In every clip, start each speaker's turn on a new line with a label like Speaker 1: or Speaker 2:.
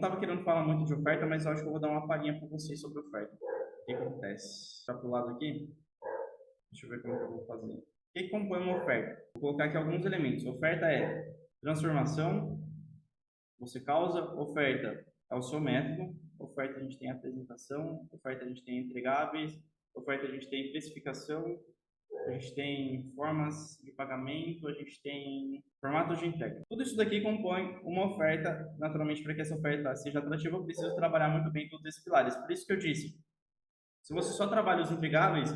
Speaker 1: estava querendo falar muito de oferta, mas eu acho que eu vou dar uma palhinha para vocês sobre oferta. O que acontece? Tá pro lado aqui? Deixa eu ver como que eu vou fazer. O que compõe uma oferta? Vou colocar aqui alguns elementos. Oferta é transformação, você causa, oferta é o seu método, oferta a gente tem apresentação, oferta a gente tem entregáveis, oferta a gente tem precificação, a gente tem formas de pagamento, a gente tem formatos de entrega. Tudo isso daqui compõe uma oferta. Naturalmente, para que essa oferta seja atrativa, eu preciso trabalhar muito bem todos esses pilares. Por isso que eu disse, se você só trabalha os entregáveis,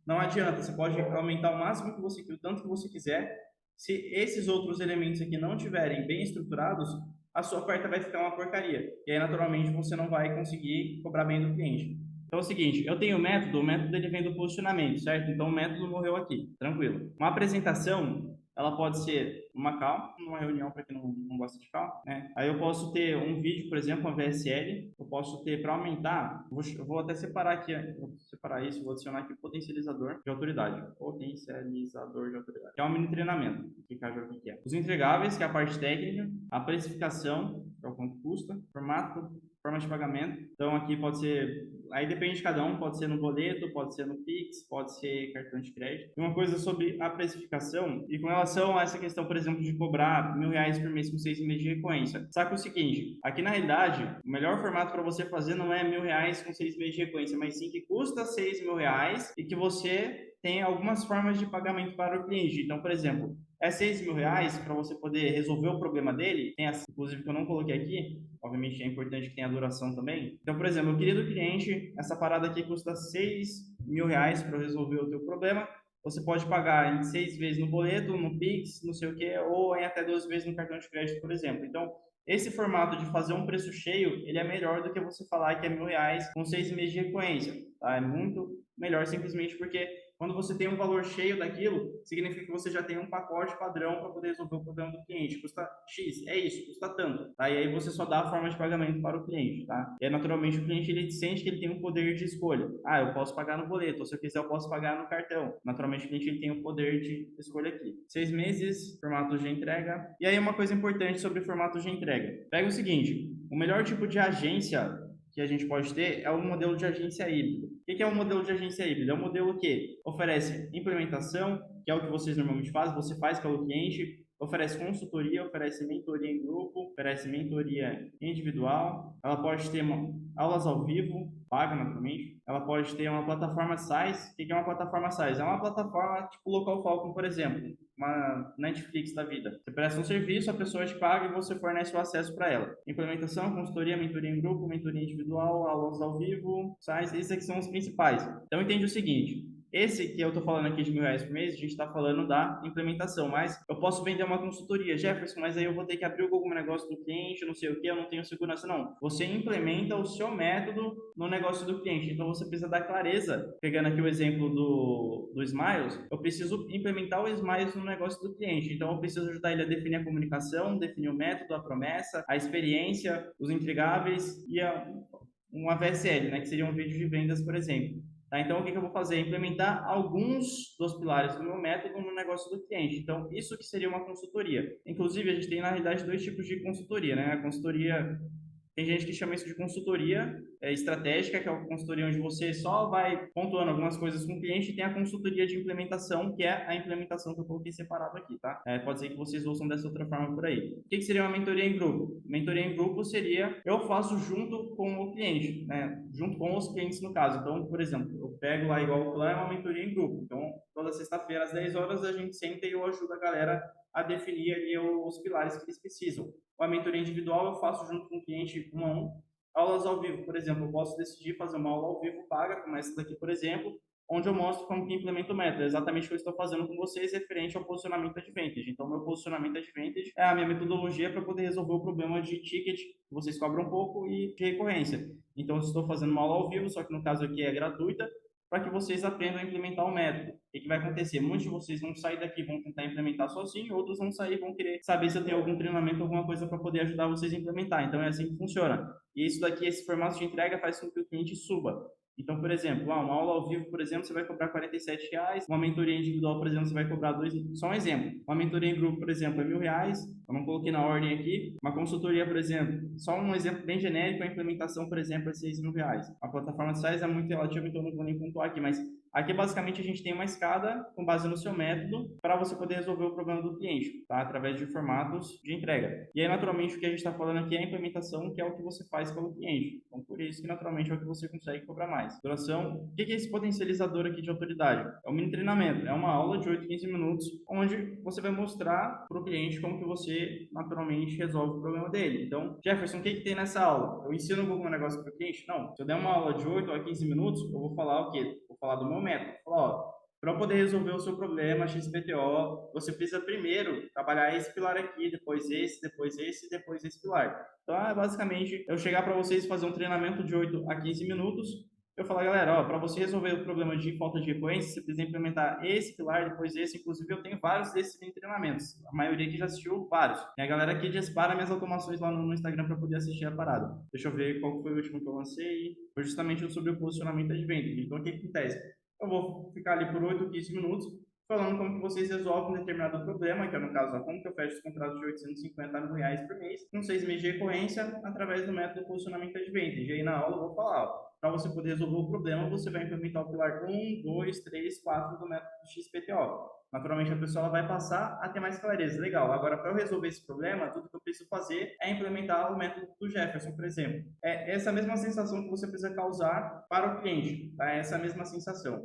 Speaker 1: não adianta, você pode aumentar o máximo que você, o tanto que você quiser. Se esses outros elementos aqui não estiverem bem estruturados, a sua oferta vai ficar uma porcaria. E aí, naturalmente, você não vai conseguir cobrar bem do cliente. Então é o seguinte, eu tenho o método ele vem do posicionamento, certo? Então o método morreu aqui, tranquilo. Uma apresentação, ela pode ser uma call, uma reunião para quem não gosta de call, né? Aí eu posso ter um vídeo, por exemplo, uma VSL, eu posso ter para aumentar, eu vou até separar aqui, vou separar isso, vou adicionar aqui potencializador de autoridade, potencializador de autoridade, que é um mini treinamento, explicar o que é. Os entregáveis, que é a parte técnica, a precificação, que é o quanto custa, formato, forma de pagamento. Então aqui pode ser, aí depende de cada um, pode ser no boleto, pode ser no Pix, pode ser cartão de crédito. E uma coisa sobre a precificação, e com relação a essa questão, por exemplo, de cobrar R$ 1.000 por mês com 6 meses de recorrência. Saca o seguinte, aqui na realidade, o melhor formato para você fazer não é R$ 1.000 com 6 meses de recorrência, mas sim que custa R$ 6.000 e que você tem algumas formas de pagamento para o cliente. Então, por exemplo, é R$ 6.000 para você poder resolver o problema dele. Tem essa, inclusive, que eu não coloquei aqui. Obviamente é importante que tenha duração também. Então, por exemplo, eu queria do cliente, essa parada aqui custa R$ 6.000 para resolver o teu problema. Você pode pagar em 6 vezes no boleto, no Pix, não sei o que, ou em até 12 vezes no cartão de crédito, por exemplo. Então, esse formato de fazer um preço cheio, ele é melhor do que você falar que é R$ 1.000 com 6 meses de recorrência. Tá? É muito melhor simplesmente porque quando você tem um valor cheio daquilo, significa que você já tem um pacote padrão para poder resolver o problema do cliente. Custa X, é isso, custa tanto. Tá? E aí você só dá a forma de pagamento para o cliente. Tá? E aí, naturalmente, o cliente ele sente que ele tem um poder de escolha. Ah, eu posso pagar no boleto, ou se eu quiser, eu posso pagar no cartão. Naturalmente, o cliente ele tem o poder de escolha aqui. 6 meses, formatos de entrega. E aí, uma coisa importante sobre formatos de entrega. Pega o seguinte, o melhor tipo de agência que a gente pode ter é o modelo de agência híbrida. O que é um modelo de agência híbrida? É um modelo que oferece implementação, que é o que vocês normalmente fazem, você faz pelo cliente, oferece consultoria, oferece mentoria em grupo, oferece mentoria individual, ela pode ter aulas ao vivo, paga naturalmente, ela pode ter uma plataforma SaaS. O que é uma plataforma SaaS? É uma plataforma tipo Local Falcon, por exemplo, uma Netflix da vida. Você presta um serviço, a pessoa te paga e você fornece o acesso para ela. Implementação, consultoria, mentoria em grupo, mentoria individual, aulas ao vivo, SaaS, esses aqui são os principais. Então entende o seguinte, esse que eu estou falando aqui de R$ 1.000 por mês, a gente está falando da implementação, mas eu posso vender uma consultoria, Jefferson, mas aí eu vou ter que abrir o Google Negócio do cliente, não sei o que, eu não tenho segurança, não. Você implementa o seu método no negócio do cliente, então você precisa dar clareza. Pegando aqui o exemplo do Smiles, eu preciso implementar o Smiles no negócio do cliente, então eu preciso ajudar ele a definir a comunicação, definir o método, a promessa, a experiência, os entregáveis e uma VSL, né, que seria um vídeo de vendas, por exemplo. Tá? Então, o que eu vou fazer? Implementar alguns dos pilares do meu método no negócio do cliente. Então, isso que seria uma consultoria. Inclusive, a gente tem, na realidade, dois tipos de consultoria, né? A consultoria, tem gente que chama isso de consultoria estratégica, que é uma consultoria onde você só vai pontuando algumas coisas com o cliente, e tem a consultoria de implementação, que é a implementação que eu coloquei separado aqui, tá? Pode ser que vocês ouçam dessa outra forma por aí. O que seria uma mentoria em grupo? Mentoria em grupo seria, eu faço junto com o cliente, né? Junto com os clientes, no caso. Então, por exemplo, eu pego lá, igual o plano, é uma mentoria em grupo. Então, toda sexta-feira, às 10 horas, a gente senta e eu ajudo a galera a definir ali os pilares que eles precisam. A mentoria individual eu faço junto com o cliente 1 a 1. Aulas ao vivo, por exemplo, eu posso decidir fazer uma aula ao vivo paga, como essa daqui, por exemplo, onde eu mostro como que implemento o método. É exatamente o que eu estou fazendo com vocês referente ao posicionamento Advantage. Então, meu posicionamento Advantage é a minha metodologia para poder resolver o problema de ticket, que vocês cobram um pouco, e de recorrência. Então, eu estou fazendo uma aula ao vivo, só que no caso aqui é gratuita, para que vocês aprendam a implementar o método. O que vai acontecer? Muitos de vocês vão sair daqui e vão tentar implementar sozinho, outros vão sair e vão querer saber se eu tenho algum treinamento, alguma coisa para poder ajudar vocês a implementar. Então, é assim que funciona. E isso daqui, esse formato de entrega faz com que o cliente suba. Então, por exemplo, uma aula ao vivo, por exemplo, você vai cobrar R$ 47, uma mentoria individual, por exemplo, você vai cobrar só um exemplo, uma mentoria em grupo, por exemplo, é R$ 1.000, Eu não coloquei na ordem aqui. Uma consultoria, por exemplo, só um exemplo bem genérico, a implementação, por exemplo, é R$ 6.000. A plataforma de SaaS é muito relativa, então eu não vou nem pontuar aqui, mas aqui basicamente a gente tem uma escada com base no seu método para você poder resolver o problema do cliente, tá? Através de formatos de entrega. E aí, naturalmente, o que a gente está falando aqui é a implementação, que é o que você faz pelo cliente. Então, por isso que naturalmente é o que você consegue cobrar mais. Duração, o que é esse potencializador aqui de autoridade? É um mini treinamento, é uma aula de 8, 15 minutos, onde você vai mostrar para o cliente como que você naturalmente resolve o problema dele. Então, Jefferson, o que tem nessa aula? Eu ensino algum negócio para o cliente? Não. Se eu der uma aula de 8 a 15 minutos, eu vou falar o quê? Vou falar do meu método. Vou falar, ó, para poder resolver o seu problema XPTO, você precisa primeiro trabalhar esse pilar aqui, depois esse, depois esse, depois esse pilar. Então, é basicamente eu chegar para vocês fazer um treinamento de 8 a 15 minutos. Eu falar, galera, ó, para você resolver o problema de falta de recorrência, você precisa implementar esse pilar, depois esse. Inclusive, eu tenho vários desses em treinamentos. A maioria aqui já assistiu vários. E a galera aqui dispara minhas automações lá no Instagram para poder assistir a parada. Deixa eu ver qual foi o último que eu lancei. Foi justamente sobre o posicionamento de venda. Então, o que acontece? Eu vou ficar ali por 8, 15 minutos falando como que vocês resolvem um determinado problema, que é no caso, como que eu fecho os contratos de R$ 850.000 por mês, com 6 meses de recorrência, através do método de posicionamento de venda. E aí na aula eu vou falar, para você poder resolver o problema, você vai implementar o pilar 1, 2, 3, 4 do método XPTO. Naturalmente, a pessoa vai passar a ter mais clareza. Legal, agora para eu resolver esse problema, tudo que eu preciso fazer é implementar o método do Jefferson, por exemplo. É essa mesma sensação que você precisa causar para o cliente, tá? Essa mesma sensação.